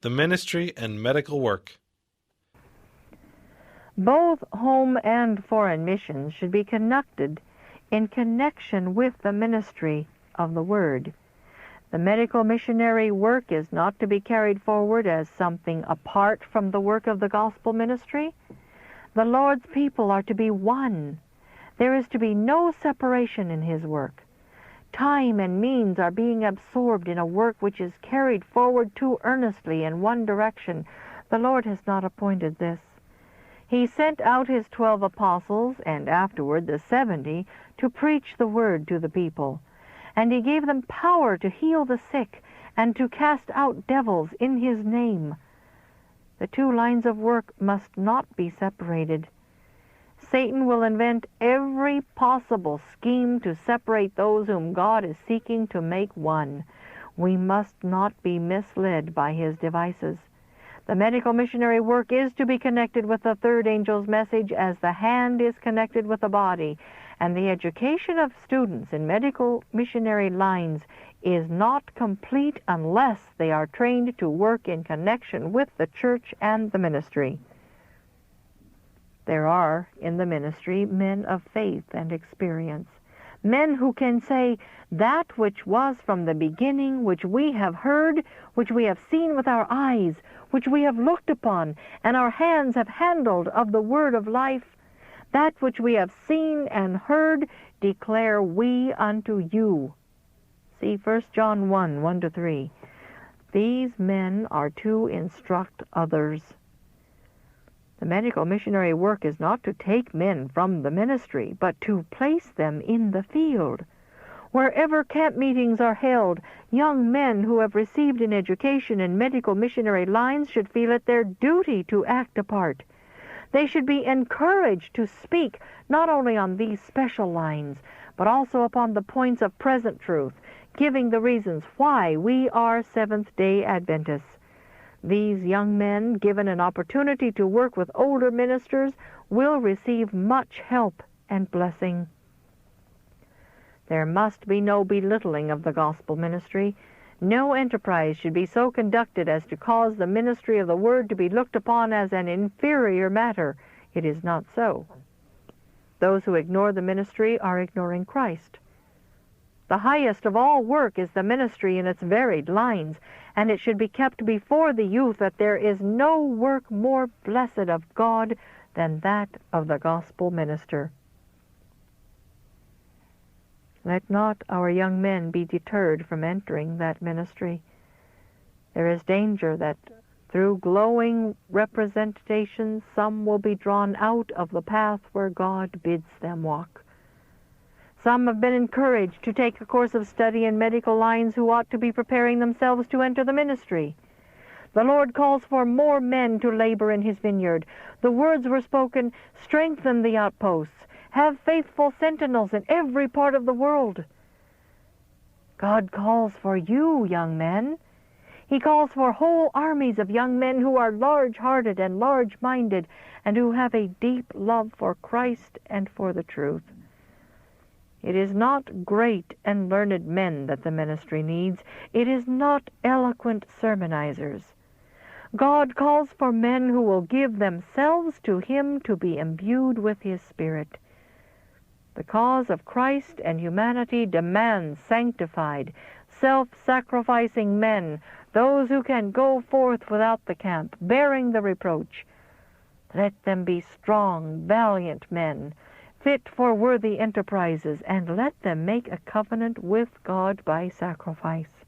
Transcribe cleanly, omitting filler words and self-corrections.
The Ministry and Medical Work. Both home and foreign missions should be conducted in connection with the ministry of the Word. The medical missionary work is not to be carried forward as something apart from the work of the gospel ministry. The Lord's people are to be one. There is to be no separation in His work. Time and means are being absorbed in a work which is carried forward too earnestly in one direction. The Lord has not appointed this. He sent out His 12 apostles, and afterward the 70, to preach the word to the people. And He gave them power to heal the sick and to cast out devils in His name. The two lines of work must not be separated. Satan will invent every possible scheme to separate those whom God is seeking to make one. We must not be misled by his devices. The medical missionary work is to be connected with the third angel's message as the hand is connected with the body, and the education of students in medical missionary lines is not complete unless they are trained to work in connection with the church and the ministry. There are in the ministry men of faith and experience, men who can say, that which was from the beginning, which we have heard, which we have seen with our eyes, which we have looked upon, and our hands have handled of the word of life, that which we have seen and heard, declare we unto you. See 1 John 1, 1-3. These men are to instruct others. The medical missionary work is not to take men from the ministry, but to place them in the field. Wherever camp meetings are held, young men who have received an education in medical missionary lines should feel it their duty to act a part. They should be encouraged to speak not only on these special lines, but also upon the points of present truth, giving the reasons why we are Seventh-day Adventists. These young men, given an opportunity to work with older ministers, will receive much help and blessing. There must be no belittling of the gospel ministry. No enterprise should be so conducted as to cause the ministry of the word to be looked upon as an inferior matter. It is not so. Those who ignore the ministry are ignoring Christ. The highest of all work is the ministry in its varied lines, and it should be kept before the youth that there is no work more blessed of God than that of the gospel minister. Let not our young men be deterred from entering that ministry. There is danger that through glowing representations some will be drawn out of the path where God bids them walk. Some have been encouraged to take a course of study in medical lines who ought to be preparing themselves to enter the ministry. The Lord calls for more men to labor in His vineyard. The words were spoken, strengthen the outposts, have faithful sentinels in every part of the world. God calls for you, young men. He calls for whole armies of young men who are large-hearted and large-minded and who have a deep love for Christ and for the truth. It is not great and learned men that the ministry needs. It is not eloquent sermonizers. God calls for men who will give themselves to Him to be imbued with His Spirit. The cause of Christ and humanity demands sanctified, self-sacrificing men, those who can go forth without the camp, bearing the reproach. Let them be strong, valiant men, fit for worthy enterprises, and let them make a covenant with God by sacrifice.